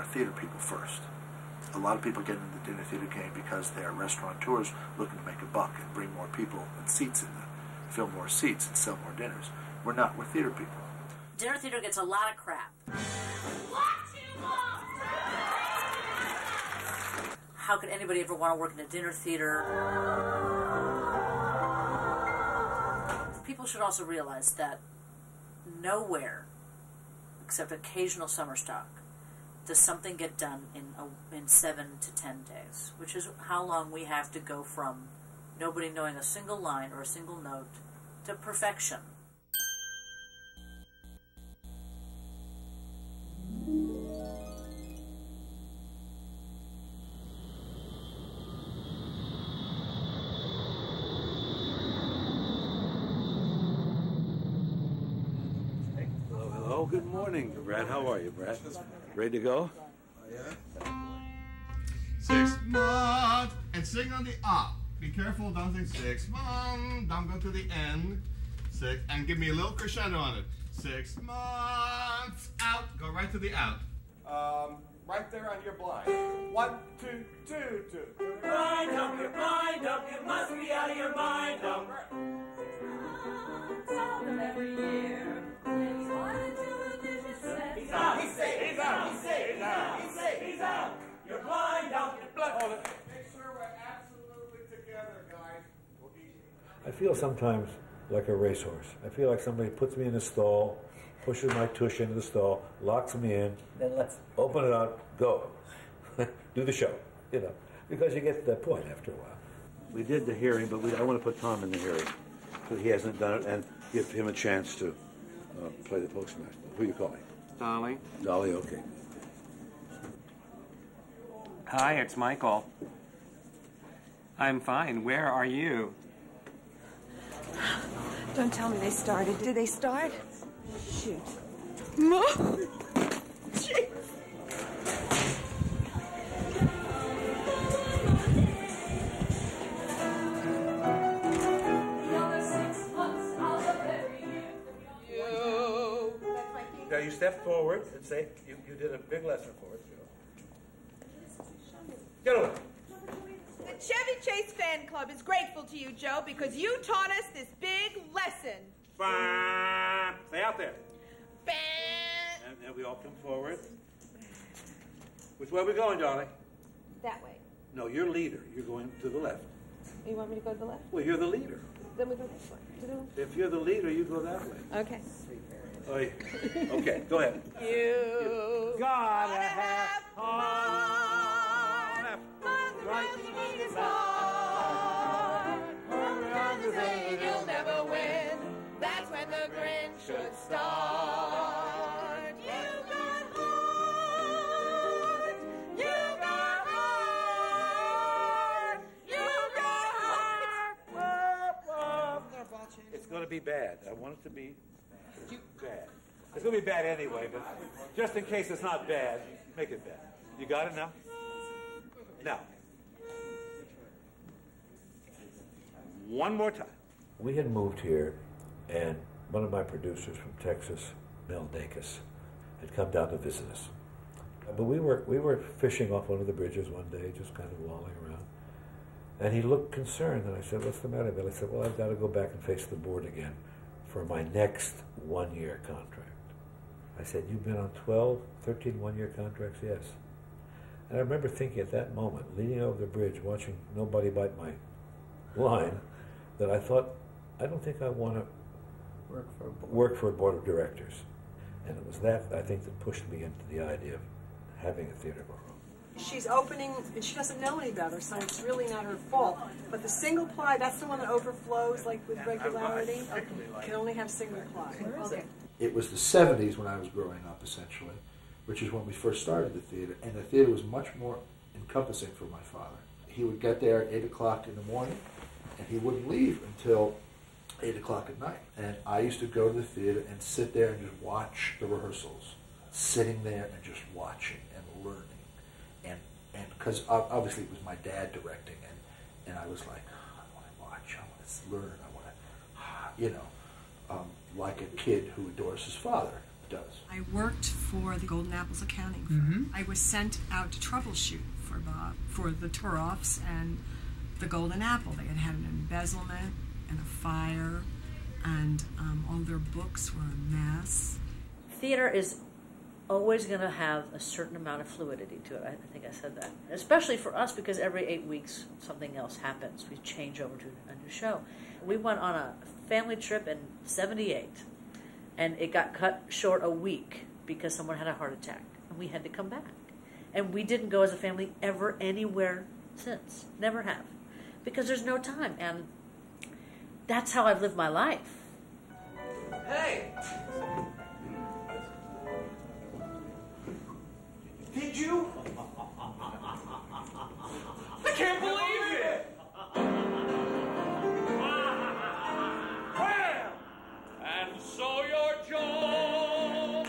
theater people first. A lot of people get into the dinner theater game because they are restaurateurs looking to make a buck and bring more people and seats in them, fill more seats and sell more dinners. We're not. We're theater people. Dinner theater gets a lot of crap. How could anybody ever want to work in a dinner theater? People should also realize that nowhere, except occasional summer stock, does something get done in 7 to 10 days, which is how long we have to go from nobody knowing a single line or a single note to perfection. Hello, good morning, Brad. How are you, Brad? Ready to go? Yeah. 6 months and sing on the up. Be careful, don't sing 6 months. Don't go to the end. 6 and give me a little crescendo on it. 6 months out. Go right to the out. Right there on your blind. 1, 2, 2, 2. Blind up, you must be out of your mind up. Every year. He's out. He's safe. He's out. He's safe. He's out. He's safe. He's out. You're blind out. You're blood. Make sure we're absolutely together, guys. I feel sometimes like a racehorse. I feel like somebody puts me in a stall, pushes my tush into the stall, locks me in, then let's open it up, go. Do the show, you know, because you get to that point after a while. We did the hearing, but I want to put Tom in the hearing because he hasn't done it, and give him a chance to play the postmaster. Who are you calling? Dolly. Dolly, okay. Hi, it's Michael. I'm fine. Where are you? Don't tell me they started. Did they start? Shoot. Jeez. Now you step forward and say, you did a big lesson for us, Joe. Get away. The Chevy Chase fan club is grateful to you, Joe, because you taught us this big lesson. Stay out there. And we all come forward. Which way are we going, darling? That way. No, you're leader. You're going to the left. You want me to go to the left? Well, you're the leader. Then we go this way. If you're the leader, you go that way. Okay. Okay, go ahead. You gotta have heart. Right. Is hard. You'll never win. That's when the grin should start. You got heart. You got heart. You got heart. It's going to be bad. I want it to be bad. It's going to be bad anyway, but just in case it's not bad, make it bad. You got it now? Now. One more time. We had moved here, and one of my producers from Texas, Mel Dacus, had come down to visit us. But we were fishing off one of the bridges one day, just kind of lolling around. And he looked concerned, and I said, "What's the matter, Bill?" I said, "Well, I've got to go back and face the board again for my next one-year contract." I said, "You've been on 13 one-year contracts?" "Yes." And I remember thinking at that moment, leaning over the bridge, watching nobody bite my line, that I thought, I don't think I want to work for a board of directors. And it was that, I think, that pushed me into the idea of having a theater of our own. She's opening, and she doesn't know any better, so it's really not her fault. But the single ply, that's the one that overflows, like, with regularity? Okay. Can only have single ply. Where is it? It was the 70s when I was growing up, essentially, which is when we first started the theater, and the theater was much more encompassing for my father. He would get there at 8 o'clock in the morning, and he wouldn't leave until 8 o'clock at night. And I used to go to the theater and sit there and just watch the rehearsals, sitting there and just watching and learning. And because obviously it was my dad directing, and I was like, I want to watch, I want to learn, I want to, like a kid who adores his father. does. I worked for the Golden Apples accounting firm. I was sent out to troubleshoot for the Turoffs and the Golden Apple. They had an embezzlement and a fire, and all their books were a mess. Theater is always going to have a certain amount of fluidity to it. I think I said that. Especially for us, because every 8 weeks something else happens. We change over to a new show. We went on a family trip in '78, and it got cut short a week because someone had a heart attack, and we had to come back. And we didn't go as a family ever anywhere since. Never have. Because there's no time, and that's how I've lived my life. Hey! Did you? I can't believe it! Well, and so you're Joe.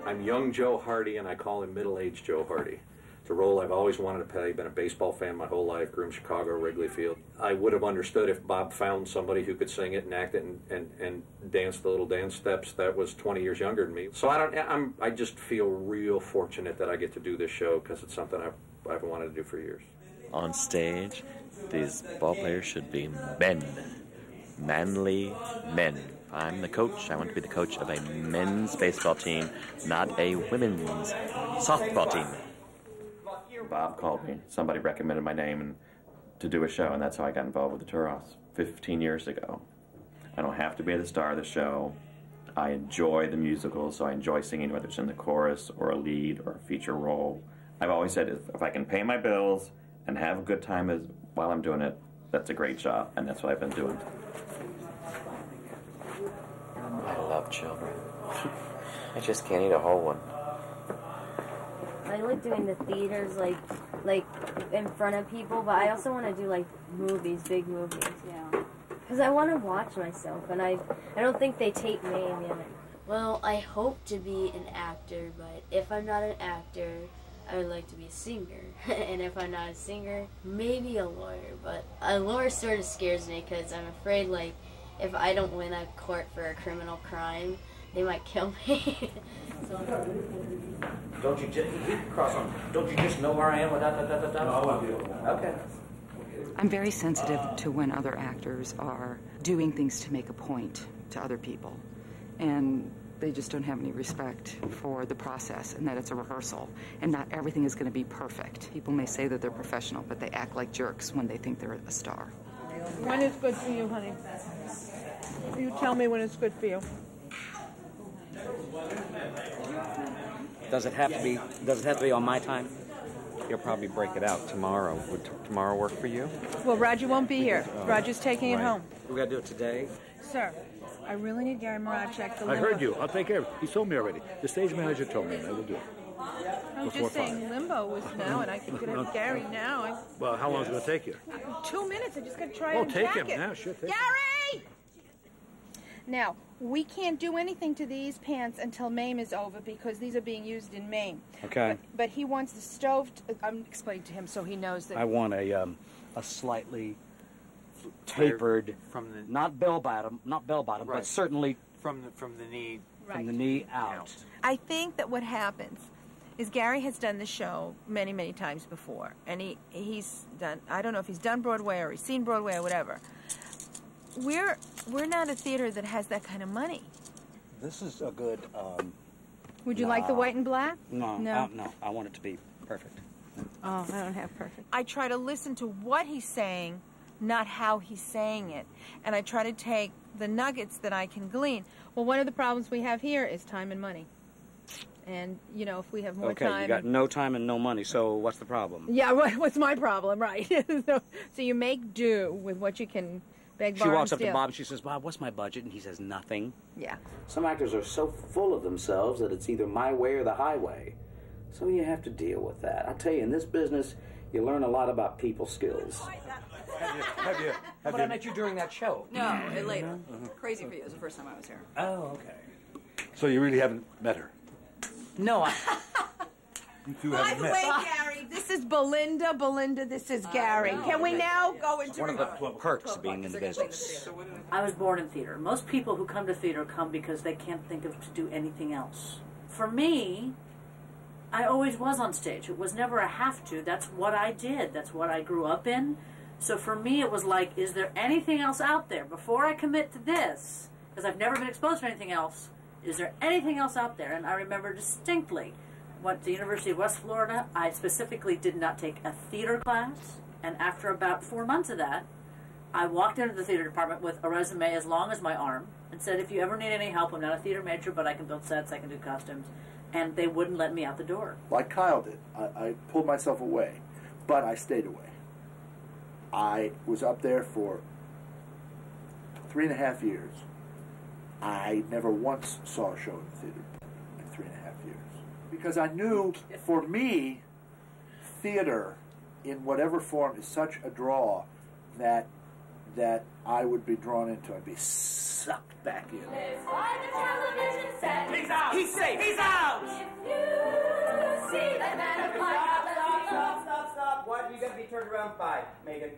I'm young Joe Hardy, and I call him middle-aged Joe Hardy. It's a role I've always wanted to play. Been a baseball fan my whole life, grew in Chicago, Wrigley Field. I would have understood if Bob found somebody who could sing it and act it and dance the little dance steps that was 20 years younger than me. So I just feel real fortunate that I get to do this show because it's something I've wanted to do for years. On stage, these ball players should be men. Manly men. I'm the coach. I want to be the coach of a men's baseball team, not a women's softball team. Bob called me. Somebody recommended my name and to do a show, and that's how I got involved with the Turoffs 15 years ago. I don't have to be the star of the show. I enjoy the musical, so I enjoy singing, whether it's in the chorus or a lead or a feature role. I've always said if I can pay my bills and have a good time while I'm doing it, that's a great job, and that's what I've been doing. I love children. I just can't eat a whole one. I like doing the theaters, like in front of people, but I also want to do like movies, big movies, yeah. Because I want to watch myself, and I don't think they tape me yet. Well, I hope to be an actor, but if I'm not an actor, I would like to be a singer. And if I'm not a singer, maybe a lawyer. But a lawyer sort of scares me because I'm afraid, like, if I don't win a court for a criminal crime, they might kill me. Don't you just Don't you just know where I am? No, I want to. Okay. I'm very sensitive to when other actors are doing things to make a point to other people, and they just don't have any respect for the process and that it's a rehearsal and not everything is going to be perfect. People may say that they're professional, but they act like jerks when they think they're a star. When is good for you, honey? You tell me when it's good for you. Does it have to be on my time? You'll probably break it out tomorrow. Would tomorrow work for you? Well, Roger won't be here. Roger's taking it home. We got to do it today. Sir, I really need Gary Marachek to I heard you. I'll take care of it. He told me already. The stage manager told me, and I will do it. I'm just saying Limbo was now, and I could have Gary now. Well, how long is it going to take you? 2 minutes. I just got to try to unpack take him it. now. Sure, take Gary! Now, we can't do anything to these pants until MAME is over because these are being used in MAME. Okay. But he wants the stove. I'm explaining to him so he knows that. I want a slightly tapered, from the not bell bottom, right. But certainly from the knee, right. From the knee out. I think that what happens is Gary has done the show many, many times before, and he's done. I don't know if he's done Broadway or he's seen Broadway or whatever. We're not a theater that has that kind of money. This is a good. Would you like the white and black? No, no. I want it to be perfect. Oh, I don't have perfect. I try to listen to what he's saying, not how he's saying it, and I try to take the nuggets that I can glean. Well, one of the problems we have here is time and money. And, you know, if we have more time... Okay, you got no time and no money, so what's the problem? Yeah, what's my problem, right? So you make do with what you can beg, borrow, She walks and up to steal. Bob and she says, Bob, what's my budget? And he says, nothing. Yeah. Some actors are so full of themselves that it's either my way or the highway. So you have to deal with that. I tell you, in this business, you learn a lot about people skills. But I met you during that show. No, later. Crazy for you. It was the first time I was here. Oh, okay. So you really haven't met her? No, You two By haven't the met. way, Gary, this is Belinda. Belinda, this is Gary. Can we now go into One of the perks of being in the business. I was born in theater. Most people who come to theater come because they can't think of to do anything else. For me, I always was on stage. It was never a have to. That's what I did. That's what I grew up in. So for me, it was like, is there anything else out there? Before I commit to this, because I've never been exposed to anything else, is there anything else out there? And I remember distinctly, went to the University of West Florida. I specifically did not take a theater class. And after about 4 months of that, I walked into the theater department with a resume as long as my arm and said, if you ever need any help, I'm not a theater major, but I can build sets, I can do costumes. And they wouldn't let me out the door. Like Kyle did. I pulled myself away, but I stayed away. I was up there for 3.5 years. I never once saw a show in the theater in 3.5 years. Because I knew, for me, theater, in whatever form, is such a draw that I would be drawn into. I'd be sucked back in. He's out! He's safe! He's out! Stop. What? You gotta be turned around by, Megan.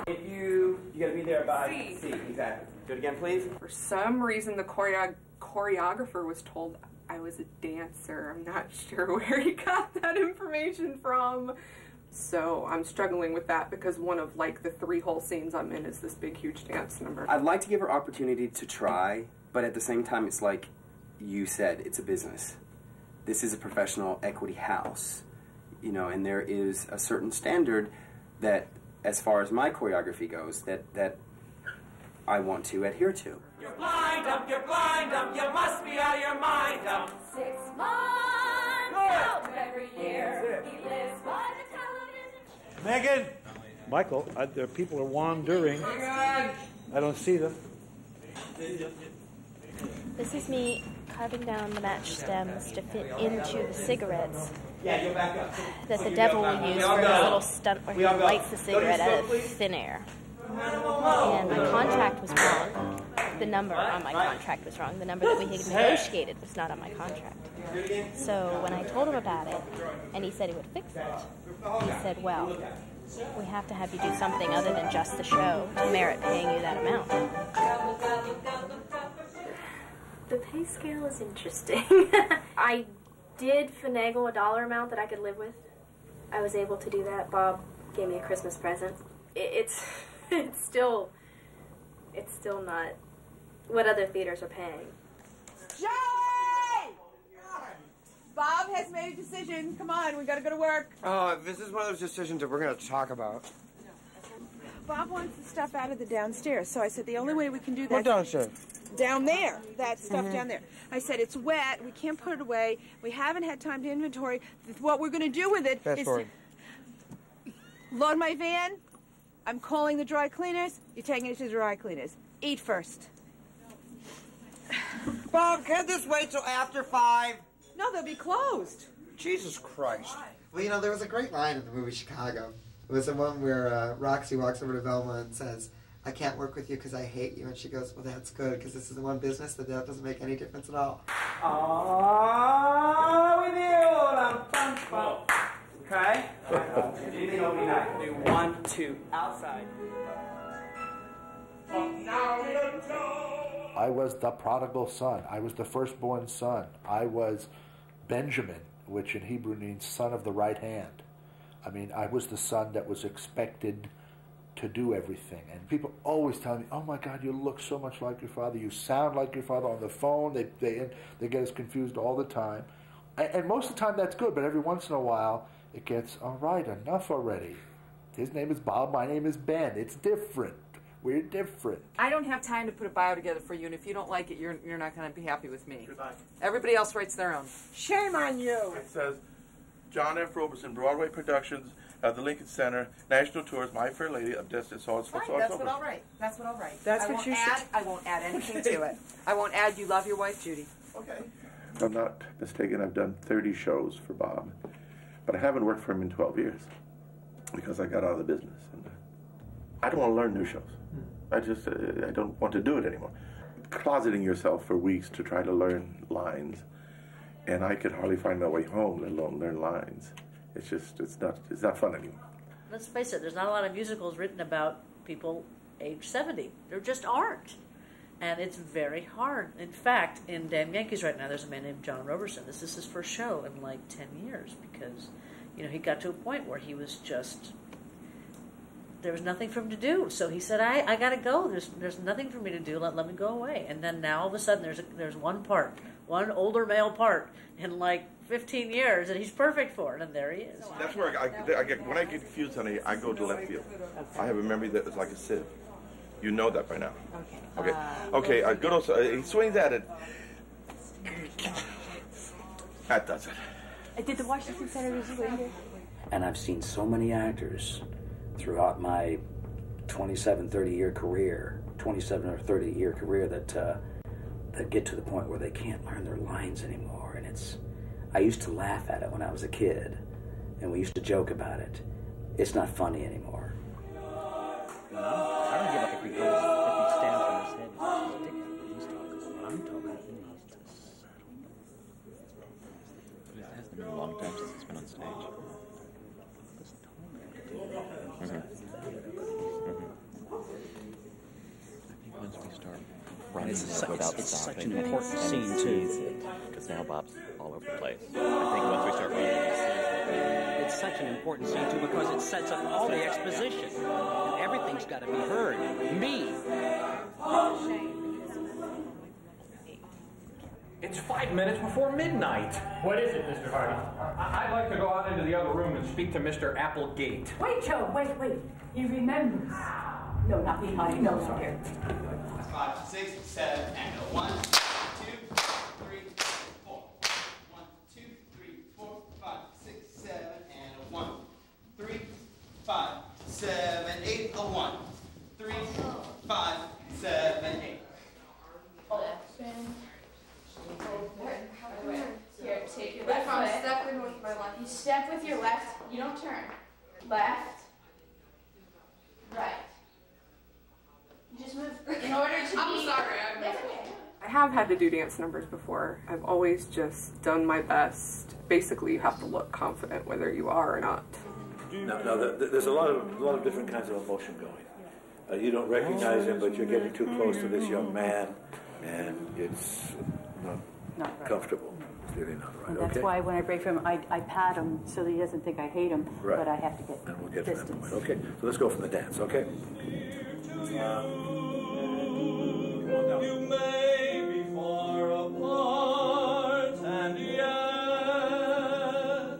If you gotta be there by C. Exactly. Do it again, please. For some reason, the choreographer was told I was a dancer. I'm not sure where he got that information from. So I'm struggling with that because one of like the 3 whole scenes I'm in is this big, huge dance number. I'd like to give her opportunity to try, but at the same time, it's like you said, it's a business. This is a professional equity house, you know, and there is a certain standard that, as far as my choreography goes, that I want to adhere to. You're blind, you must be out of your mind, 6 months out of every year, he lives by the television. Megan! Michael, there people are wandering. I don't see them. This is me carving down the match stems to fit into the cigarettes that the devil will use for his little stunt where he lights the cigarette out of thin air. And my contract was wrong. The number on my contract was wrong. The number that we had negotiated was not on my contract. So when I told him about it, and he said he would fix it, he said, well, we have to have you do something other than just the show to merit paying you that amount. The pay scale is interesting. I did finagle a dollar amount that I could live with. I was able to do that. Bob gave me a Christmas present. It's still not what other theaters are paying. Jay! Bob has made a decision. Come on, we gotta go to work. Oh, this is one of those decisions that we're gonna talk about. Bob wants the stuff out of the downstairs, so I said the only way we can do that... What downstairs? Down there. That stuff down there. I said, it's wet, we can't put it away, we haven't had time to inventory. What we're gonna do with it Fast is... forward. Load my van, I'm calling the dry cleaners, you're taking it to the dry cleaners. Eat first. Bob, can't this wait till after 5? No, they'll be closed. Jesus Christ. Well, you know, there was a great line in the movie Chicago. It was the one where Roxy walks over to Velma and says, I can't work with you because I hate you. And she goes, well, that's good, because this is the one business that doesn't make any difference at all. Oh, with you. Okay? Do 1, 2, outside. I was the prodigal son. I was the firstborn son. I was Benjamin, which in Hebrew means son of the right hand. I mean, I was the son that was expected to do everything. And people always tell me, oh my God, you look so much like your father. You sound like your father on the phone. They get us confused all the time. And most of the time that's good, but every once in a while it gets, all right, enough already. His name is Bob, my name is Ben. It's different. We're different. I don't have time to put a bio together for you, and if you don't like it, you're not going to be happy with me. Everybody else writes their own. Shame on you. It says, John F. Roberson, Broadway Productions at the Lincoln Center, National Tours, My Fair Lady of Destiny. So Fine, that's what I'll write. That's what I'll write. That's I what you add, said. I won't add anything to it. I won't add you love your wife, Judy. Okay. If I'm not mistaken, I've done 30 shows for Bob, but I haven't worked for him in 12 years because I got out of the business. And I don't want to learn new shows. I don't want to do it anymore. Closeting yourself for weeks to try to learn lines and I could hardly find my way home, let alone learn lines. It's just, it's not fun anymore. Let's face it, there's not a lot of musicals written about people age 70. There just aren't. And it's very hard. In fact, in Damn Yankees right now, there's a man named John Roberson. This is his first show in like 10 years because, you know, he got to a point where he was just, there was nothing for him to do. So he said, I got to go. There's nothing for me to do. Let me go away. And then now all of a sudden there's one older male part in like 15 years that he's perfect for, and there he is. That's where I get, when I get confused, honey, I go to left field. I have a memory that is like a sieve. You know that by now. Okay. Okay. Good old. He swings at it. That does it. Did the Washington Senators win here? And I've seen so many actors throughout my 27 or 30 year career that get to the point where they can't learn their lines anymore. And I used to laugh at it when I was a kid, and we used to joke about it. It's not funny anymore. I don't give up if he stands on his head. He's talking. I'm talking. It has been a long time since it's been on stage. I think once we start running without it's stopping, such an important scene too. Because now Bob's all over the place. I think once we start running, it's such an important scene too because it sets up all the exposition. And everything's got to be heard. Me. It's 5 minutes before midnight. What is it, Mr. Hardy? I'd like to go out into the other room and speak to Mr. Applegate. Wait, Joe, wait. He remembers. No, not behind. No, here. 5, 6, 7, and a 1, 2, 3, 4. 1, 2, 3, 4, 5, 6, 7, and a 1, 3, 5, 7, 8, a 1, 3, 5, 7, 8. Here, take your left foot. Step in with my left. You step with your left. You don't turn. Left. Right. You just move in order to be... I'm sorry. That's okay. I have had to do dance numbers before. I've always just done my best. Basically, you have to look confident whether you are or not. Now there's a lot of different kinds of emotion going. You don't recognize him, but you're getting too close to this young man, and it's not comfortable. It's really not right. And that's why when I break from him, I pat him so that he doesn't think I hate him, right. But I have to get and we'll get distance. to that point. Okay, so let's go from the dance, okay? You may be far apart, and yet,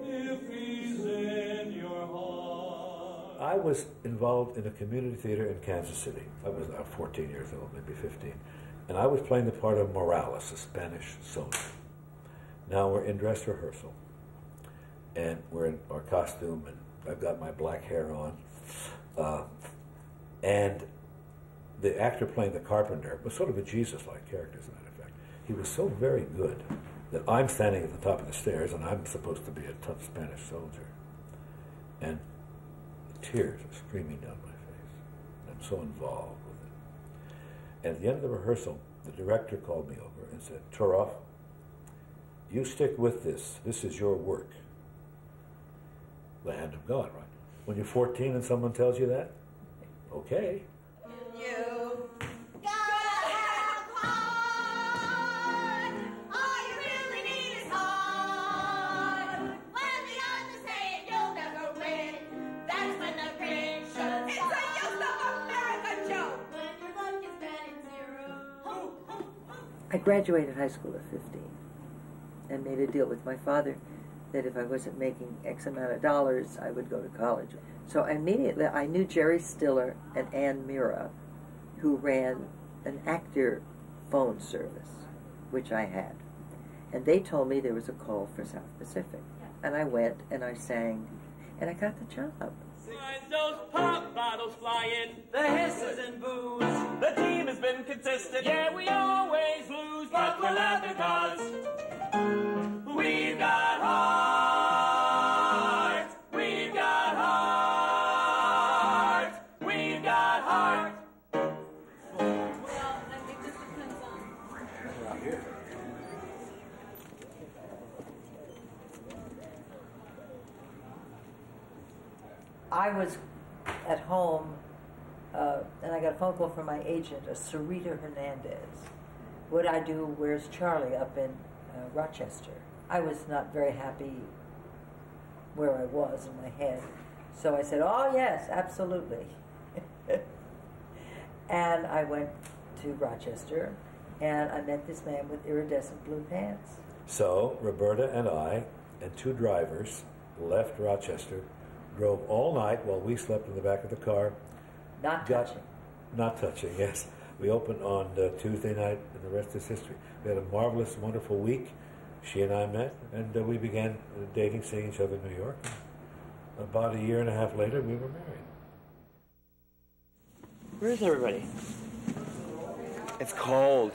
if he's in your heart. I was involved in a community theater in Kansas City. I was 14 years old, maybe 15. And I was playing the part of Morales, a Spanish soldier. Now we're in dress rehearsal. And we're in our costume, and I've got my black hair on. And the actor playing the Carpenter was sort of a Jesus-like character, as a matter of fact. He was so very good that I'm standing at the top of the stairs, and I'm supposed to be a tough Spanish soldier. And tears are streaming down my face. I'm so involved with it. And at the end of the rehearsal, the director called me over and said, Turoff, you stick with this. This is your work. The hand of God, right? When you're 14 and someone tells you that, okay. You gotta have heart. All you really need is heart. When the others say you'll never win, that's when the rain shows. It's a Youth of America joke. When your luck is bad and zero. I graduated high school at 15 and made a deal with my father that if I wasn't making X amount of dollars, I would go to college. So immediately I knew Jerry Stiller and Ann Mira, who ran an actor phone service, which I had. And they told me there was a call for South Pacific. And I went and I sang, and I got the job. Those pop bottles flying, the hisses and boos. The team has been consistent. Yeah, we always lose, but we're laughing because we've got heart. We've got heart. We've got heart. Well, I think this depends on... I was at home, and I got a phone call from my agent, a Sarita Hernandez. What I do, Where's Charlie, up in Rochester. I was not very happy where I was in my head. So I said, oh yes, absolutely. And I went to Rochester, and I met this man with iridescent blue pants. So Roberta and I and 2 drivers left Rochester, drove all night while we slept in the back of the car. Not touching. Not touching, yes. We opened on Tuesday night, and the rest is history. We had a marvelous, wonderful week. She and I met, and we began dating, seeing each other in New York. And about a year and a half later, we were married. Where's everybody? It's cold.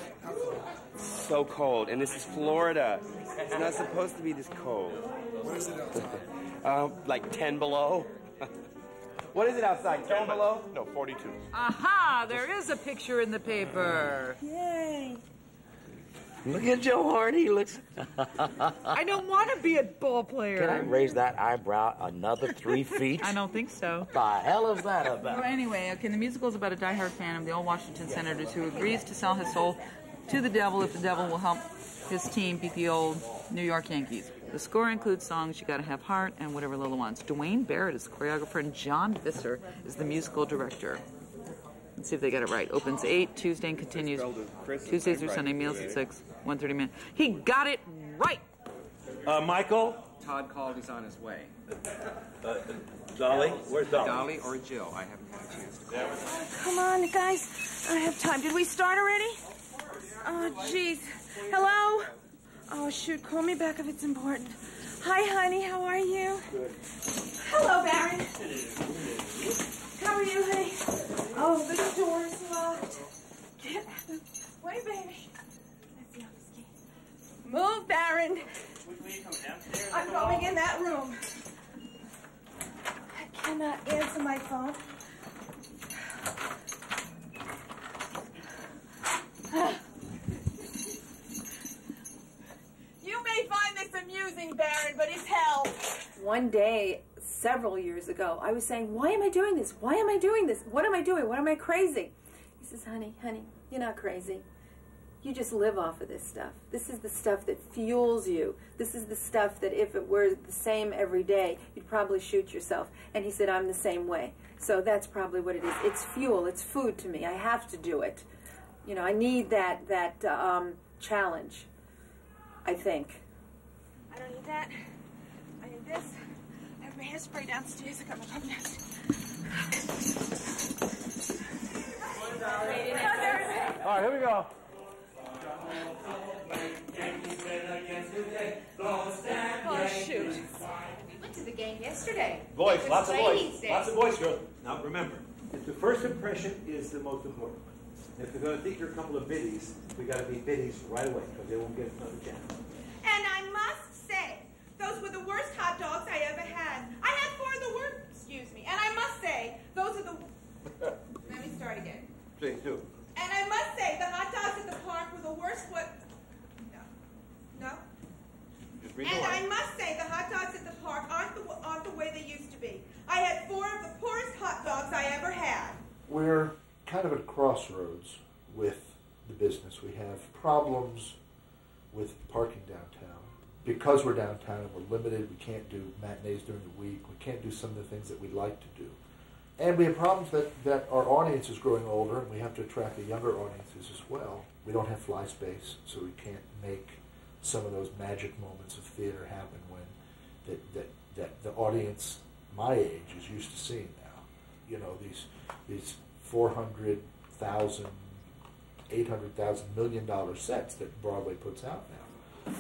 It's so cold. And this is Florida. It's not supposed to be this cold. What is it outside? Like 10 below. What is it outside? 10 below? No, 42. Aha! There is a picture in the paper. Yay. Look at Joe Hardy. He looks... I don't want to be a ball player. Can I raise that eyebrow another 3 feet? I don't think so. What the hell is that about? Well, anyway, okay, the musical is about a diehard fan of the old Washington Senators who agrees to sell his soul to the devil if the devil will help his team beat the old New York Yankees. The score includes songs You Gotta Have Heart and Whatever Lola Wants. Dwayne Barrett is the choreographer, and John Visser is the musical director. Let's see if they got it right. Opens 8, Tuesday and continues Tuesday through Sunday, meals at 6, 1:30 minutes. He got it right! Michael? Todd called, he's on his way. Dolly? Where's Dolly? Dolly or Jill? I haven't had a chance to call. Come on, guys. I have time. Did we start already? Oh, jeez. Hello? Oh, shoot. Call me back if it's important. Hi, honey. How are you? Good. Hello, Baron. How are you, honey? Oh, the door is locked. Get away, baby. That's the office key. Move, Baron. I'm going in that room. I cannot answer my phone. You may find this amusing, Baron, but it's hell. One day, several years ago, I was saying, why am I doing this? Why am I doing this? What am I doing? What am I crazy? He says, honey, you're not crazy. You just live off of this stuff. This is the stuff that fuels you. This is the stuff that if it were the same every day, you'd probably shoot yourself. And he said, I'm the same way. So that's probably what it is. It's fuel. It's food to me. I have to do it. You know, I need that challenge, I think. I don't need that. I need this. I have my hairspray downstairs. I got my pump next. All right, here we go. Oh, shoot. We went to the game yesterday. Voice, It was lots of ladies' voice. day. Lots of voice, girls. Now, remember, the first impression is the most important. If they're going to think you're a couple of biddies, we got to be biddies right away, because they won't get another chance. And I must say, those were the worst hot dogs I ever had. I had 4 of the worst, excuse me. And I must say, those are the... Let me start again. Please do. And I must say, the hot dogs at the park were the worst No? Just read And the I line. must say, the hot dogs at the park aren't the way they used to be. I had 4 of the poorest hot dogs I ever had. We're kind of at a crossroads with the business. We have problems with parking downtown. Because we're downtown and we're limited, we can't do matinees during the week. We can't do some of the things that we'd like to do. And we have problems that our audience is growing older, and we have to attract the younger audiences as well. We don't have fly space, so we can't make some of those magic moments of theater happen when that the audience my age is used to seeing now. You know, these $400,000, $800,000, $1 million sets that Broadway puts out now.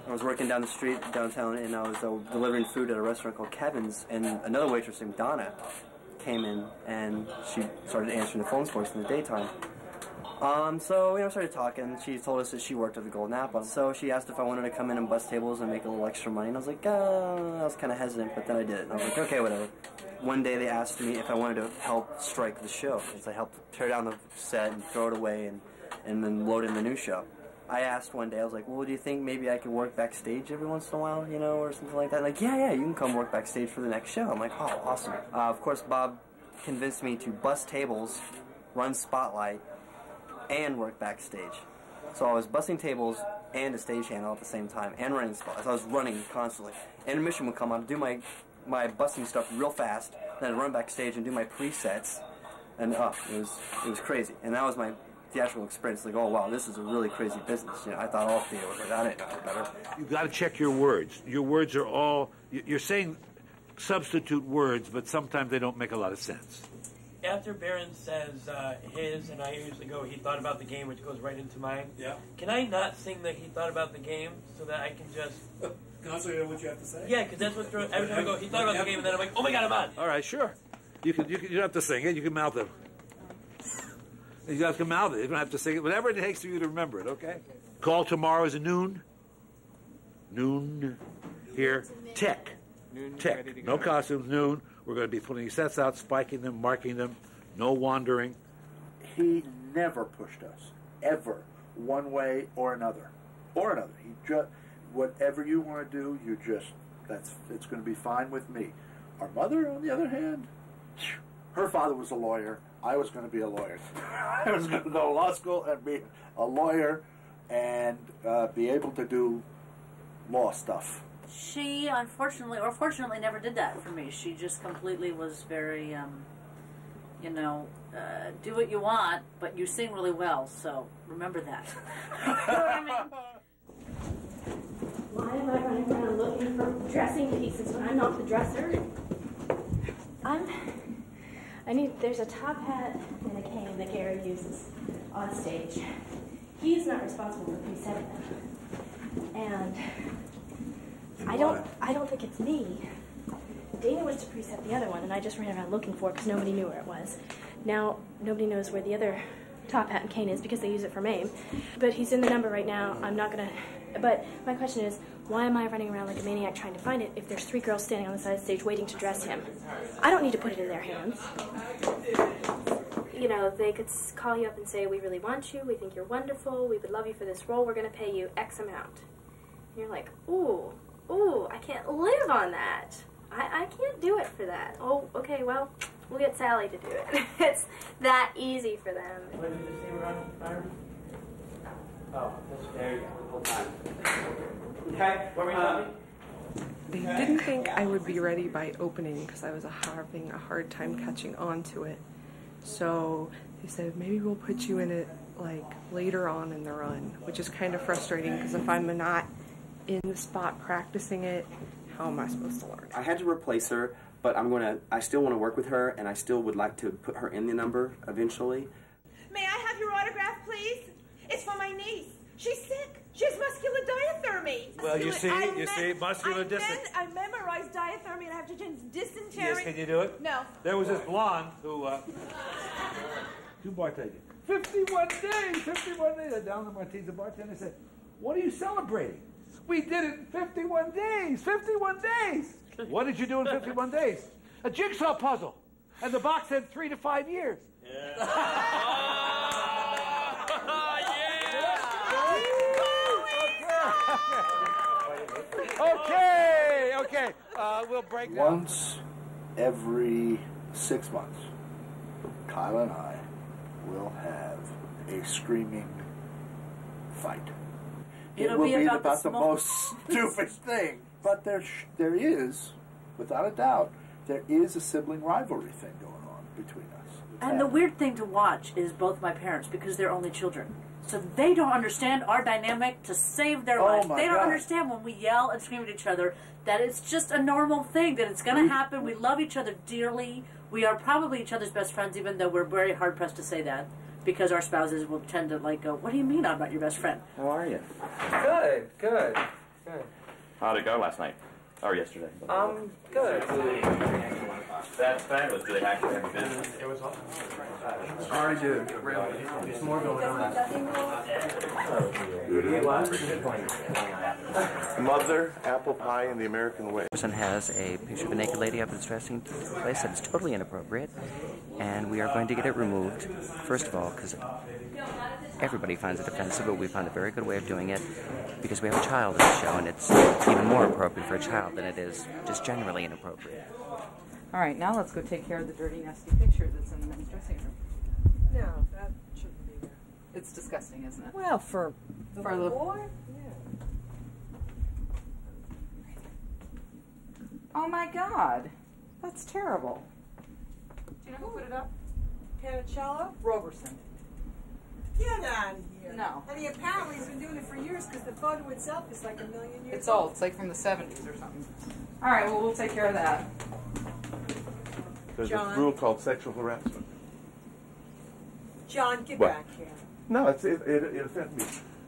I was working down the street downtown, and I was delivering food at a restaurant called Kevin's, and another waitress named Donna came in, and she started answering the phones for us in the daytime. So, started talking. She told us that she worked at the Golden Apple. So she asked if I wanted to come in and bus tables and make a little extra money, and I was like, I was kind of hesitant, but then I did it. And I was like, okay, whatever. One day they asked me if I wanted to help strike the show. So I helped tear down the set and throw it away and then load in the new show. I asked one day, I was like, well, do you think maybe I could work backstage every once in a while, you know, or something like that? Like, yeah, you can come work backstage for the next show. I'm like, oh, awesome. Of course, Bob convinced me to bus tables, run Spotlight, and work backstage. So I was bussing tables and a stagehand all at the same time, and running Spotlight. So I was running constantly. Intermission would come on, do my bussing stuff real fast, then I'd run backstage and do my presets, and it was crazy. And that was my theatrical experience. Like, oh wow, this is a really crazy business. You know, I thought all theater was like, I didn't know better. You've got to check your words. Your words are all, you're saying substitute words, but sometimes they don't make a lot of sense. After Barron says his, and I usually go, he thought about the game, which goes right into mine. Yeah. Can I not sing that he thought about the game so that I can just... Can I also hear what you have to say? Yeah, because that's what every time I go, he thought about the game, and then I'm like, oh my God, I'm on. All right, sure. You don't have to sing it. You can mouth it. You guys can mouth it. You don't have to sing it. Whatever it takes for you to remember it, okay? Call tomorrow is noon. Noon here. Tech. Tech. No costumes, noon. We're going to be putting sets out, spiking them, marking them. No wandering. He never pushed us, ever, one way or another. Or another. He just, whatever you want to do, it's going to be fine with me. Our mother, on the other hand, her father was a lawyer. I was going to be a lawyer. I was going to go to law school and be a lawyer and be able to do law stuff. She, unfortunately, or fortunately, never did that for me. She just completely was very, do what you want, but you sing really well, so remember that. You know what I mean? Why am I running around looking for dressing pieces when I'm not the dresser? There's a top hat and a cane that Gary uses on stage. He's not responsible for presetting them. And I don't think it's me. Dana was to preset the other one, and I just ran around looking for it because nobody knew where it was. Now, nobody knows where the other top hat and cane is because they use it for MAME. But he's in the number right now. I'm not going to... But my question is, why am I running around like a maniac trying to find it if there's 3 girls standing on the side of the stage waiting to dress him? I don't need to put it in their hands. You know, they could call you up and say, we really want you, we think you're wonderful, we would love you for this role, we're going to pay you X amount. And you're like, ooh, I can't live on that. I can't do it for that. Oh, okay, well, we'll get Sally to do it. It's that easy for them. What did you say, Ron? Oh, there you go, the whole time. Okay, what were you talking? They didn't think I would be ready by opening because I was having a hard time catching on to it. So they said, maybe we'll put you in it like later on in the run, which is kind of frustrating because if I'm not in the spot practicing it, how am I supposed to learn? I had to replace her, but I still want to work with her, and I still would like to put her in the number eventually. May I have your autograph, please? It's for my niece. She's sick. She has muscular diathermy. Well, you see, muscular dysentery. I memorized diathermy and I have to change dysentery. Yes, can you do it? No. There was this blonde who, 2 bartenders. 51 days. Down the Martins, the bartender said, what are you celebrating? We did it in 51 days. 51 days. What did you do in 51 days? A jigsaw puzzle. And the box said 3 to 5 years. Okay. We'll break down. Once every 6 months, Kyle and I will have a screaming fight. It will be about the most stupidest thing. But there is, without a doubt, there is a sibling rivalry thing going on between us. And the weird thing to watch is both my parents, because they're only children. So they don't understand our dynamic to save their lives. They don't understand when we yell and scream at each other that it's just a normal thing, that it's going to happen. We love each other dearly. We are probably each other's best friends, even though we're very hard-pressed to say that, because our spouses will tend to go, what do you mean I'm not your best friend? How are you? Good. How'd it go last night? Or yesterday? Good. That's fabulous. Do they actually have business? It was awesome. Already do. There's more going on. Mother, apple pie, and the American way. Person has a picture of a naked lady up at his dressing place that is totally inappropriate, and we are going to get it removed. First of all, because everybody finds it offensive, but we found a very good way of doing it because we have a child in the show, and it's even more appropriate for a child than it is just generally inappropriate. All right, now let's go take care of the dirty, nasty picture that's in the men's dressing room. No, that shouldn't be there. It's disgusting, isn't it? Well, for the boy? Yeah. Oh my God, that's terrible. Do you know who put it up? Panicello? Roberson. Get out of here. No. And he apparently has been doing it for years because the photo itself is like 1 million years It's old. It's like from the 70s or something. All right, well, we'll take care of that. There's John. a rule called sexual harassment. John, get What? back here. No, it offends me.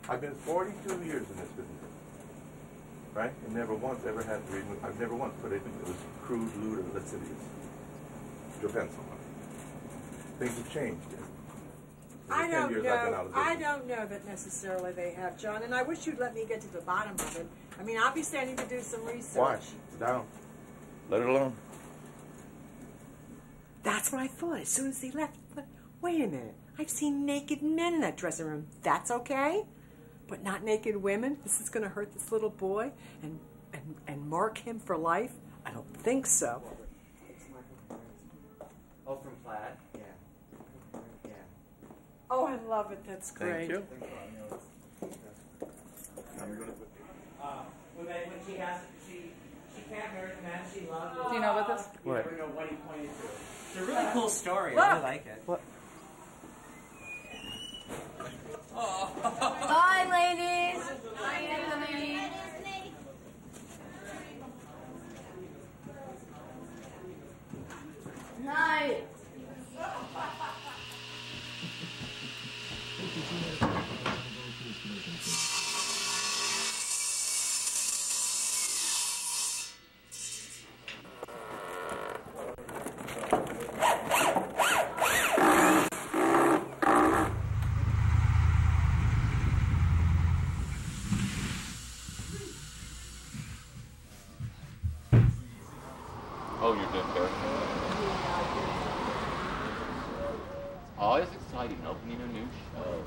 I've been 42 years in this business, right? And never once ever had I've never once put anything that was crude, lewd, or lascivious to offend someone. Things have changed. I 10 don't years I've been out know. of business. I don't know that necessarily they have, John. And I wish you'd let me get to the bottom of it. I mean, obviously I need to do some research. Why? Sit down. Let it alone. That's what I thought as soon as he left. But wait a minute. I've seen naked men in that dressing room. That's okay? But not naked women? This is going to hurt this little boy and mark him for life? I don't think so. Oh, from Plaid? Yeah. Yeah. Oh, I love it. That's great. Thank you. When she has, she can't marry the man she loves. Do you know about this? You never know what he pointed to. It's a really cool story. I really like it. What? Bye, ladies. Bye, Anthony. Night. Oh, you're doing there. Always exciting opening a new show.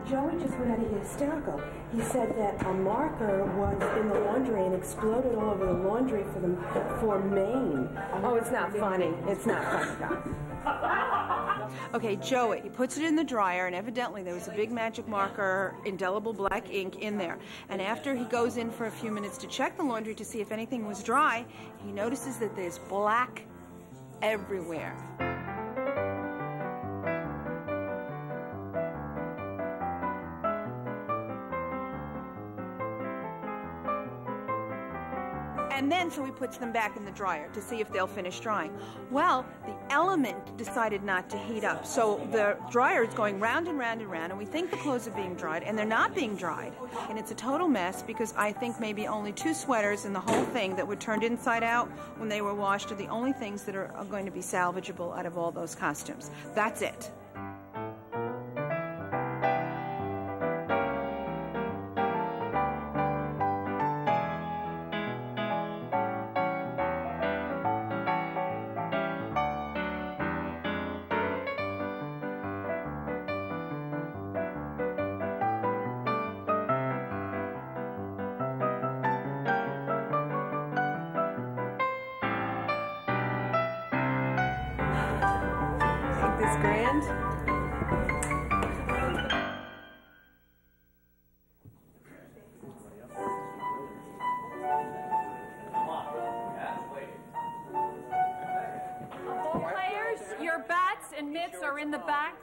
Joey just went out of hysterical. He said that a marker was in the laundry and exploded all over the laundry for Maine. Oh, it's not funny. It's not funny, guys. Okay, Joey, he puts it in the dryer, and evidently there was a big magic marker, indelible black ink in there. And after he goes in for a few minutes to check the laundry to see if anything was dry, he notices that there's black everywhere. And then, so he puts them back in the dryer to see if they'll finish drying. Well, the element decided not to heat up. So the dryer is going round and round and round, and we think the clothes are being dried, and they're not being dried. And it's a total mess because I think maybe only 2 sweaters in the whole thing that were turned inside out when they were washed are the only things that are going to be salvageable out of all those costumes. That's it. Grand? Ball players, your bats and mitts are in the back.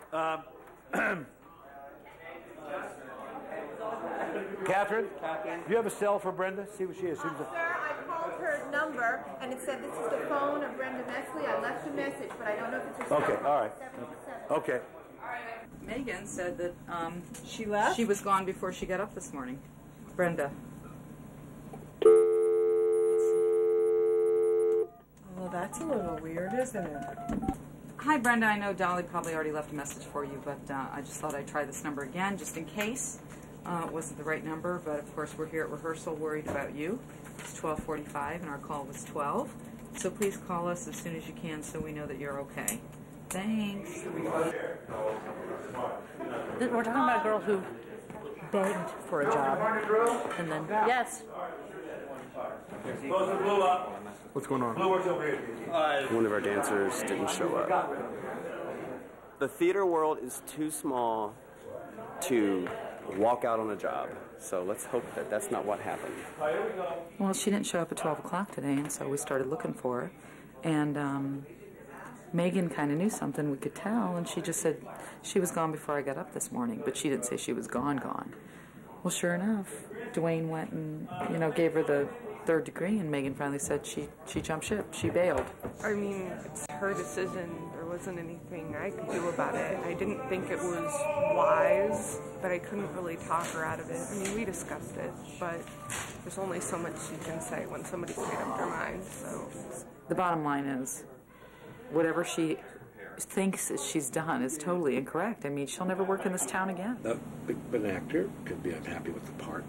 Catherine, do you have a cell for Brenda? See what she is. Sir, I called her number, and it said this is the phone of Brenda Messley. I left a message, but I don't know if it's her cell Okay, phone. all right. 707. Okay. All right. Megan said that she left. She was gone before she got up this morning. Brenda. Well, that's a little weird, isn't it? Hi, Brenda. I know Dolly probably already left a message for you, but I just thought I'd try this number again, just in case it wasn't the right number. But of course, we're here at rehearsal, worried about you. It's 12:45, and our call was 12. So please call us as soon as you can, so we know that you're okay. Thanks. We're talking about a girl who begged for a job, and then yes. What's going on? One of our dancers didn't show up. The theater world is too small to walk out on a job. So let's hope that that's not what happened. Well, she didn't show up at 12 o'clock today, and so we started looking for her. And Megan kind of knew something, we could tell, and she just said she was gone before I got up this morning, but she didn't say she was gone. Well, sure enough, Dwayne went and, gave her the 3rd degree, and Megan finally said she jumped ship. She bailed. I mean, it's her decision. There wasn't anything I could do about it. I didn't think it was wise, but I couldn't really talk her out of it. I mean, we discussed it, but there's only so much you can say when somebody's made up their mind, so. The bottom line is, whatever she thinks she's done is totally incorrect. I mean, she'll never work in this town again. But an actor can be unhappy with the part,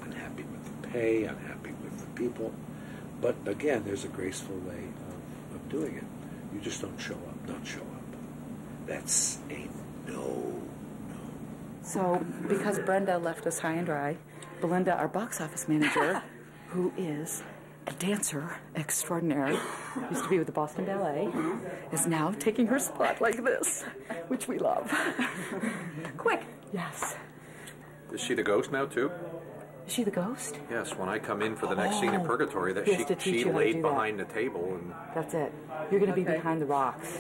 unhappy with the pay, unhappy with the people. But again, there's a graceful way of doing it. You just don't show up. Don't show up. That's a no. So, because Brenda left us high and dry, Belinda, our box office manager, who is a dancer extraordinaire, used to be with the Boston Ballet, is now taking her spot like this, which we love. Quick. Yes. Is she the ghost now, too? Is she the ghost? Yes, when I come in for the next scene in Purgatory, that she laid behind the table and... That's it. You're going to be behind the rocks.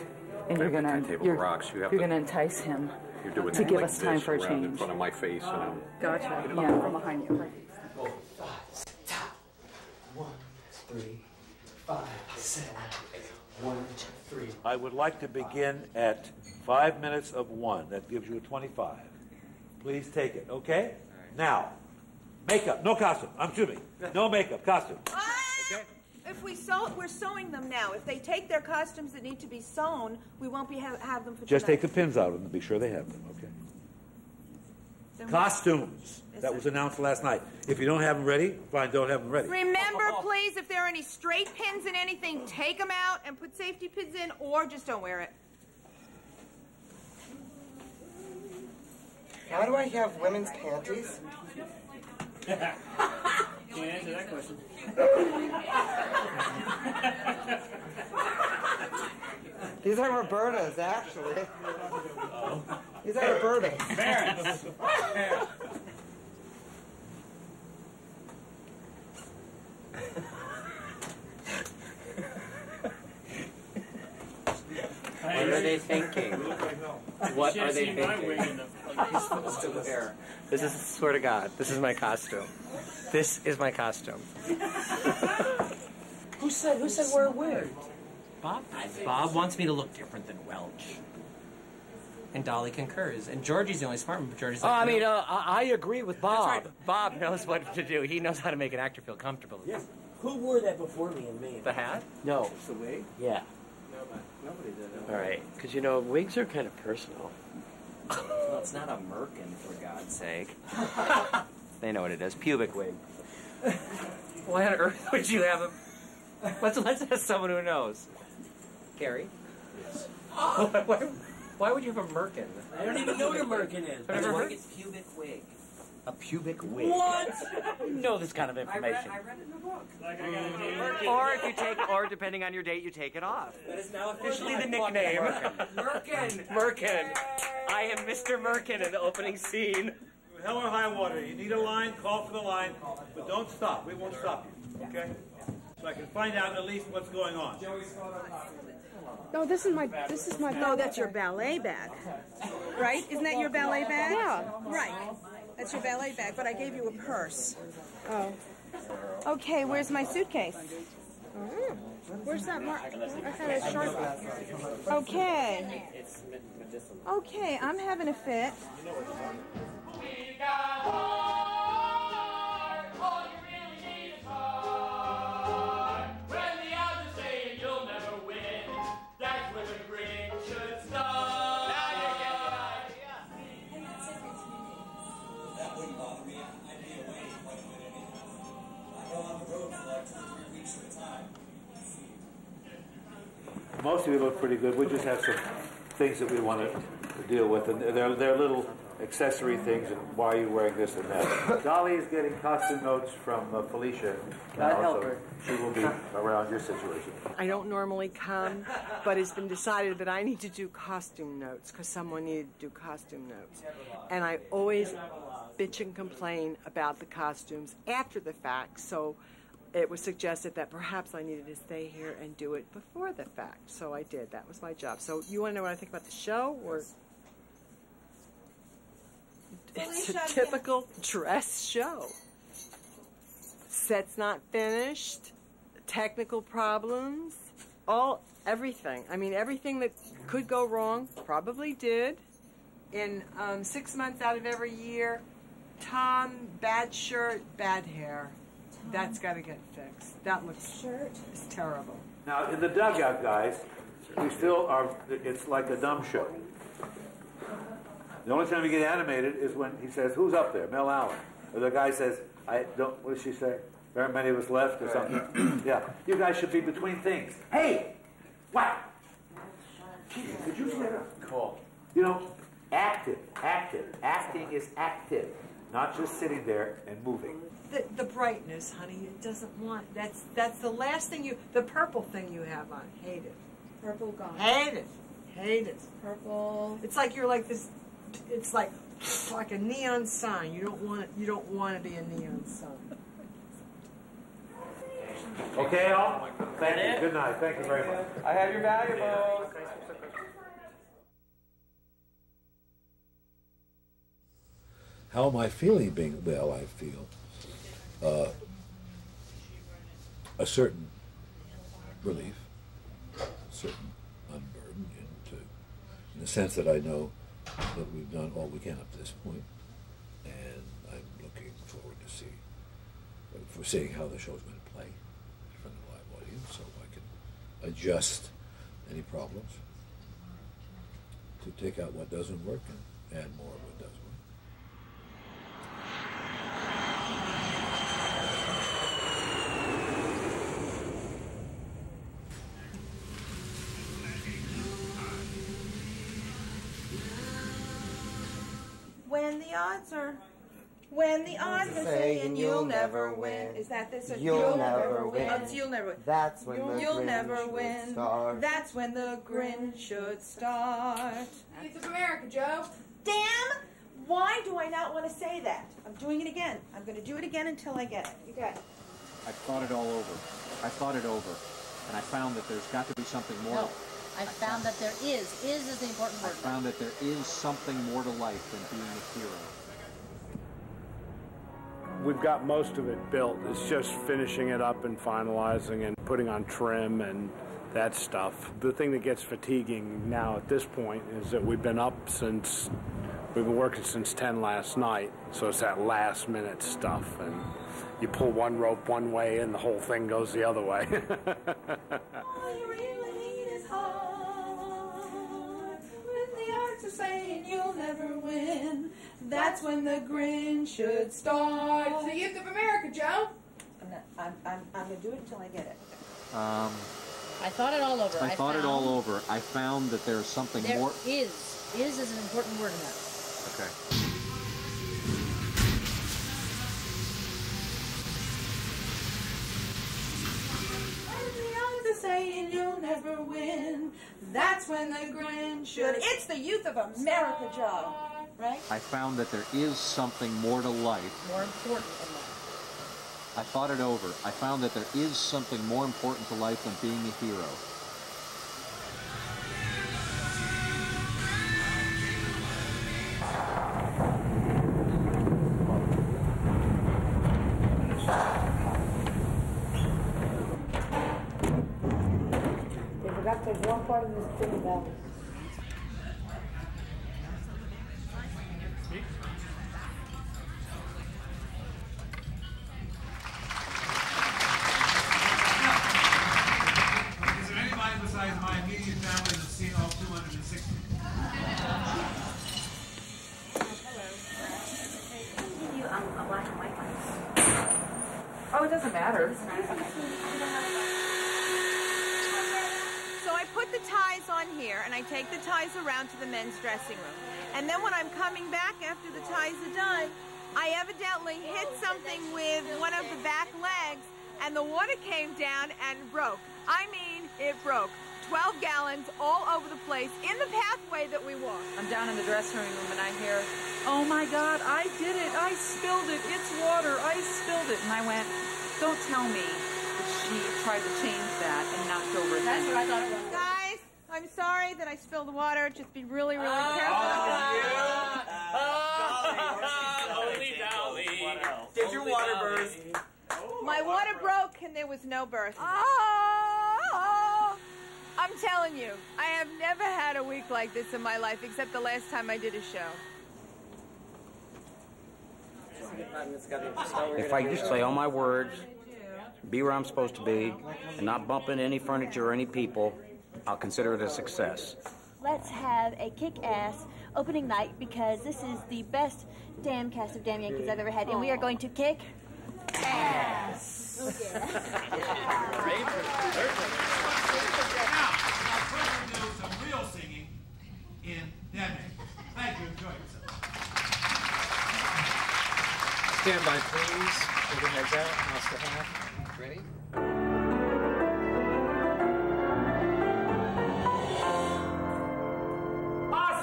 And you're going to entice him to give us time for a change. In front of my face, Gotcha. Yeah, from behind you. 4, 5, 6, top. 1, 3, 5, 7, 1, 2, 3. I would like to begin at 5 minutes of 1. That gives you a 25. Please take it, okay? Now, makeup, no costume. Excuse me. No makeup, costume. Okay? If we're sewing them now. If they take their costumes that need to be sewn, we won't have them for Just tonight. take the pins out and be sure they have them, okay? Costumes. That was announced last night. If you don't have them ready, fine, don't have them ready. Remember, please, if there are any straight pins in anything, take them out and put safety pins in, or just don't wear it. Why do I have women's panties? Can't answer that question. These are Roberta's, actually. These are Roberta's. Parents. What are they thinking? What are they thinking? This is, swear to God, this is my costume. This is my costume. Who said wear a wig? Bob wants me to look different than Welch. And Dolly concurs. And Georgie's the only smart one, but Georgie's like, I agree with Bob. That's right. Bob knows what to do. He knows how to make an actor feel comfortable. Yes. Who wore that before me and me? The hat? No. It's the wig? Yeah. Nobody did it. All right. Because, wigs are kind of personal. Well, it's not a merkin, for God's sake. They know what it is. Pubic wig. Why on earth would you have a... Let's ask someone who knows. Gary? Yes. Why would you have a merkin? I don't even know what a merkin is. It's pubic wig. A pubic wig. What? You know this kind of information. I read it in a book. Or depending on your date, you take it off. That is now Officially the nickname. Merkin. Merkin. I am Mr. Merkin in the opening scene. Hell or high water. You need a line, call for the line, but don't stop. We won't stop you, okay? So I can find out at least what's going on. No, this is my. Oh, that's your ballet bag, right? Isn't that your ballet bag? Yeah. Right. That's your ballet bag, but I gave you a purse. Oh. Okay, where's my suitcase? Where's that mark? I had a Sharpie. Okay. Okay, I'm having a fit. Most of you look pretty good. We just have some things that we want to deal with, and they're little accessory things, and why are you wearing this and that? Dolly is getting costume notes from Felicia. I'd help her. She will be around your situation. I don't normally come, but it's been decided that I need to do costume notes because someone needed to do costume notes. And I always bitch and complain about the costumes after the fact, so it was suggested that perhaps I needed to stay here and do it before the fact. So I did. That was my job. So you want to know what I think about the show? Or it's a typical dress show. Set's not finished. Technical problems. Everything. I mean, everything that could go wrong probably did. In 6 months out of every year, Tom, bad shirt, bad hair. That's got to get fixed. That looks is terrible. Now, in the dugout, guys, we still are, it's like a dumb show. The only time we get animated is when he says, who's up there? Mel Allen. Or the guy says, what does she say? There aren't many of us left or something. Yeah. You guys should be between things. Hey! What? Gee, could you get up? Cool. You know, active. Acting is active. Not just sitting there and moving. The brightness, honey, it doesn't want, that's the last thing the purple thing you have on. Hate it. Purple gone. Hate it. Purple. It's like you're like this, it's like a neon sign. You don't want to be a neon sign. Okay, all? Thank you. Good night. Thank you very much. I have your valuables. How am I feeling being well? I feel a certain relief, a certain unburden, in the sense that I know that we've done all we can up to this point, and I'm looking forward to seeing how the show's going to play in front of a live audience, so I can adjust any problems, to take out what doesn't work and add more of what does work. When the odds are saying you'll never win. Is that this? You'll never win. Oh, you'll never win. That's when the you'll grin never should win. start. That's when the grin should start. Youth of America, Joe. Damn! Why do I not want to say that? I'm doing it again. I'm going to do it again until I get it. You got it. I've thought it all over. I thought it over. And I found that there's got to be something more. No. I found that there is. Is the important word. I found that there is something more to life than being a hero. We've got most of it built. It's just finishing it up and finalizing and putting on trim and that stuff. The thing that gets fatiguing now at this point is that we've been working since 10 last night, so it's that last minute stuff, and you pull one rope one way and the whole thing goes the other way. All you really need is heart. When the odds are saying you'll never win, that's when the grin should start. It's the Youth of America, Joe. I'm going to do it until I get it. I thought it all over. I thought it all over. I found that there's something more. Is an important word in that. Okay. When the odds are saying you'll never win, that's when the grin should. It's the Youth of America, Joe. Right? I found that there is something more to life. More important than that. I thought it over. I found that there is something more important to life than being a hero. forgot there's one part of this thing about Is there anybody besides my immediate family that's seen all 260? A black and white one. Oh, it doesn't matter. So I put the ties on here, and I take the ties around to the men's dressing room. And then when I'm coming back after the ties are done, I evidently hit something with one of the back legs, and the water came down and broke. I mean, it broke. 12 gallons all over the place in the pathway that we walk. I'm down in the dressing room and I hear, "Oh my God, I did it. I spilled it. It's water. I spilled it." And I went, "Don't tell me that she tried to change that and knocked over it." That's what I thought it was. Guys, I'm sorry that I spilled the water. Just be really, really careful. Only Dolly. Did your water burst? My water broke and there was no birth. I'm telling you, I have never had a week like this in my life, except the last time I did a show. If I just say all my words, be where I'm supposed to be, and not bump into any furniture or any people, I'll consider it a success. Let's have a kick-ass opening night because this is the best damn cast of damn Yankees I've ever had, and we are going to kick ass. Now, first we'll do some real singing in Denmark. Thank you. Enjoy yourself. Stand by, please. Hold your heads out. Mouse to half. Ready?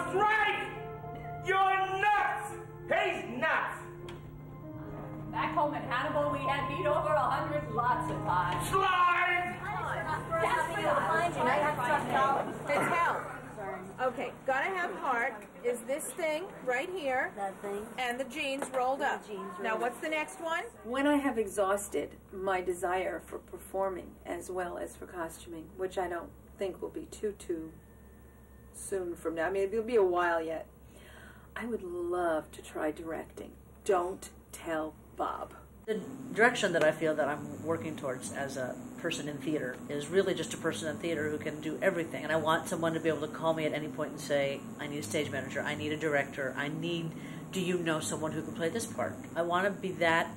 Strike! You're nuts! He's nuts! Back home in Hannibal, we had meat over 100 lots of times. Slide! It's hell. Okay, gotta have heart is this thing right here. That thing. And the jeans rolled up. Now what's the next one? When I have exhausted my desire for performing as well as for costuming, which I don't think will be too soon from now. I mean, it'll be a while yet. I would love to try directing. Don't tell Bob. The direction that I feel that I'm working towards as a person in theater is really just a person in theater who can do everything. And I want someone to be able to call me at any point and say, I need a stage manager, I need a director, do you know someone who can play this part? I want to be that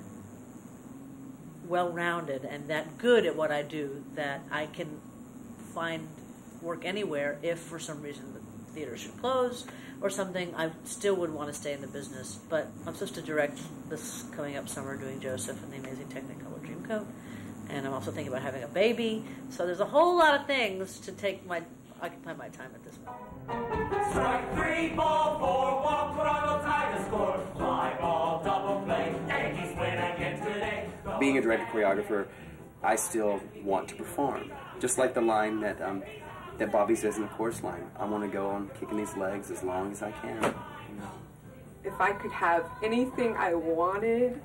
well-rounded and that good at what I do that I can find work anywhere if for some reason the theater should close or something. I still would want to stay in the business, but I'm supposed to direct this coming up summer doing Joseph and the Amazing Technicolor Dreamcoat, and I'm also thinking about having a baby, so there's a whole lot of things to occupy my time at this point. Strike 3, ball 4, walk, Toronto tie the score. Fly ball, double play, Yankees win again today. Being a director choreographer, I still want to perform. Just like the line that Bobby says in the chorus line. I want to go on kicking these legs as long as I can. You know. If I could have anything I wanted,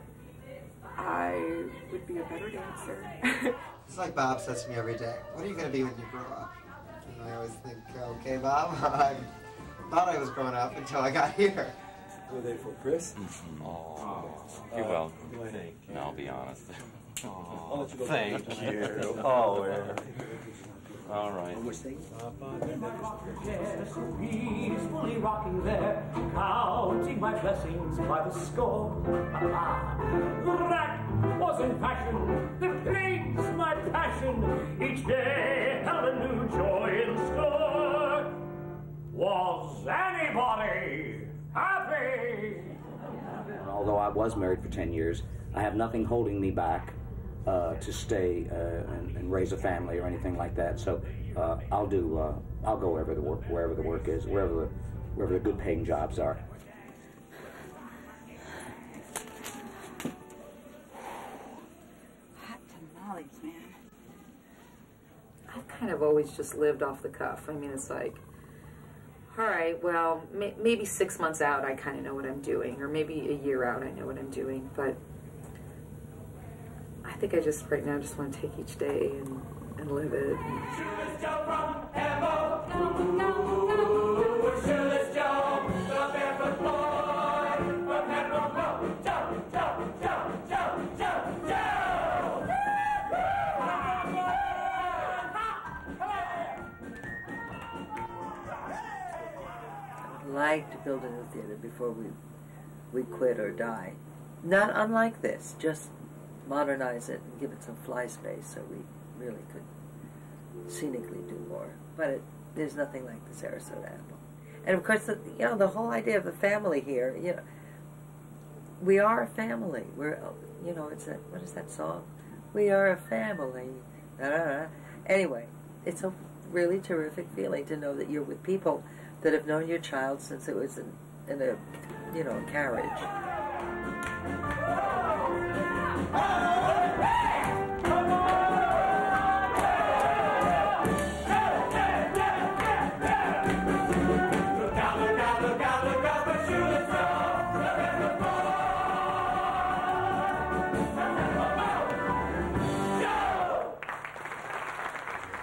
I would be a better dancer. It's like Bob says to me every day, what are you going to be when you grow up? And I always think, okay, Bob, I thought I was growing up until I got here. Were they for Chris? You're welcome. No, I'll be honest. Thank you. Oh, yeah. All right. Peacefully rocking there, counting my blessings by the score. That was in fashion, the plague's my passion. Each day held a new joy in store. Was anybody happy? Although I was married for 10 years, I have nothing holding me back to stay and raise a family or anything like that. So I'll go wherever the work is, wherever the good paying jobs are. Hot tamales, man. I've kind of always just lived off the cuff. I mean, it's like, all right, well, maybe 6 months out I kind of know what I'm doing, or maybe a year out I know what I'm doing, but I think I just, right now, just want to take each day and live it. like to build a new theater before we quit or die. Not unlike this, just modernize it and give it some fly space so we really could scenically do more. But there's nothing like the Sarasota Apple. And of course, the whole idea of the family here, we are a family. We're, it's what is that song? We are a family. Anyway, it's a really terrific feeling to know that you're with people that have known your child since it was in a carriage.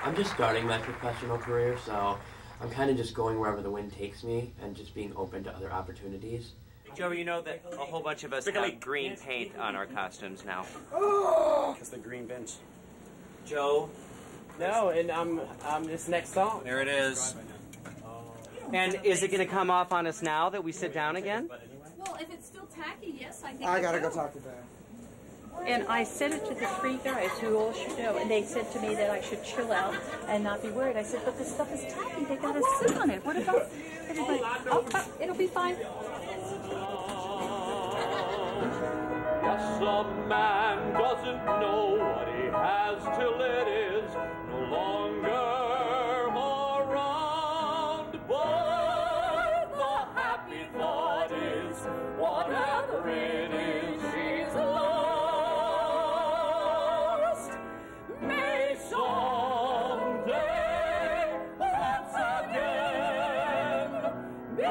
I'm just starting my professional career, so I'm kind of just going wherever the wind takes me and just being open to other opportunities. Joe, you know that a whole bunch of us have green paint on our costumes now. It's the green bench. Joe? No, and this next song. There it is. And is it going to come off on us now that we sit down again? Well, if it's still tacky, yes, I think I gotta go talk to Dad. And I said it to the three guys who all should know, and they said to me that I should chill out and not be worried. I said, but this stuff is tacky. They got to sit on it. What about everybody? Oh, it'll be fine. Yes, a man doesn't know what he has till it is no longer around. But the happy thought is, whatever it is, she's lost. May someday once again be.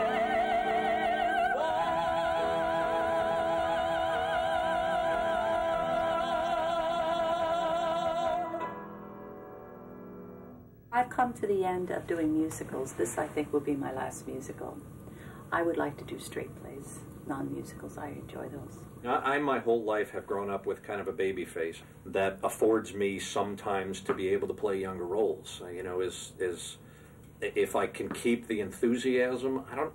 I've come to the end of doing musicals. This, I think, will be my last musical. I would like to do straight plays, non-musicals. I enjoy those. I, my whole life, have grown up with kind of a baby face that affords me sometimes to be able to play younger roles. Is if I can keep the enthusiasm, I don't,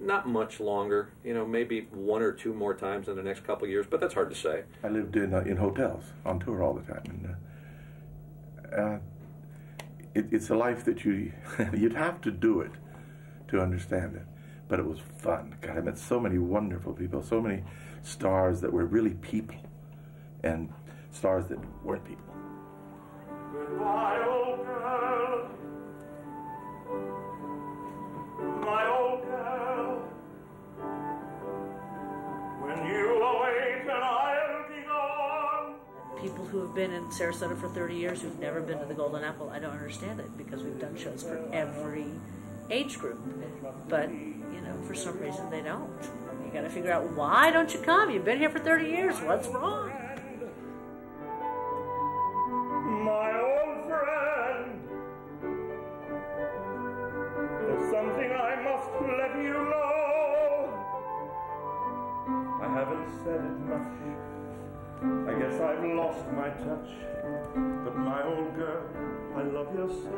not much longer. Maybe one or two more times in the next couple of years, but that's hard to say. I lived in hotels, on tour all the time, and it's a life that you'd have to do it to understand it. But it was fun. God, I met so many wonderful people, so many stars that were really people, and stars that weren't people. Goodbye, old girl. My old girl. When you awake and I'll be gone. People who have been in Sarasota for 30 years who've never been to the Golden Apple, I don't understand it, because we've done shows for every age group. But, for some reason they don't. You got to figure out, why don't you come? You've been here for 30 years. What's wrong? My old friend, there's something I must let you know. I haven't said it much. I guess I've lost my touch. But my old girl, I love you so.